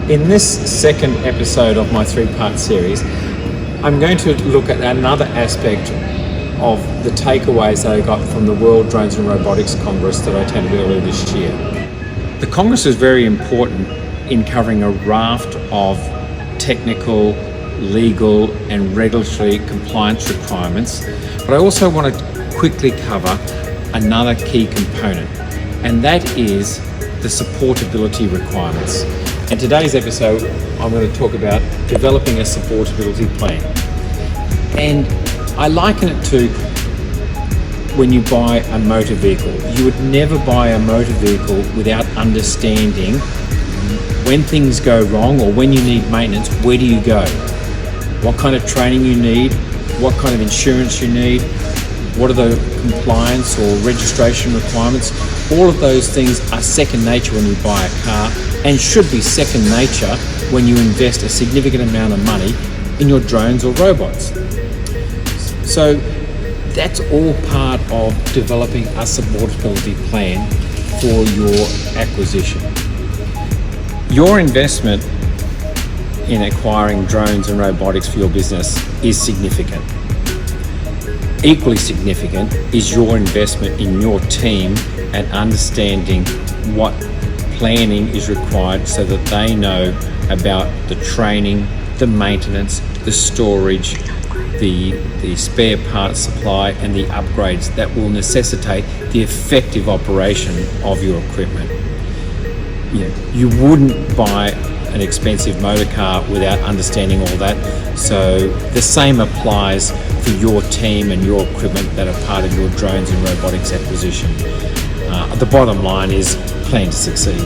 In this second episode of my three-part series, I'm going to look at another aspect of the takeaways that I got from the World Drones and Robotics Congress that I attended earlier this year. The Congress is very important in covering a raft of technical, legal and regulatory compliance requirements, but I also want to quickly cover another key component, and that is the supportability requirements. In today's episode, I'm going to talk about developing a supportability plan. And I liken it to when you buy a motor vehicle. You would never buy a motor vehicle without understanding when things go wrong or when you need maintenance, where do you go? What kind of training you need, what kind of insurance you need, what are the compliance or registration requirements. All of those things are second nature when you buy a car and should be second nature when you invest a significant amount of money in your drones or robots. So that's all part of developing a supportability plan for your acquisition. Your investment in acquiring drones and robotics for your business is significant. Equally significant is your investment in your team and understanding what planning is required so that they know about the training, the maintenance, the storage, the spare parts supply and the upgrades that will necessitate the effective operation of your equipment. You wouldn't buy an expensive motor car without understanding all that. So the same applies for your team and your equipment that are part of your drones and robotics acquisition. The bottom line is plan to succeed.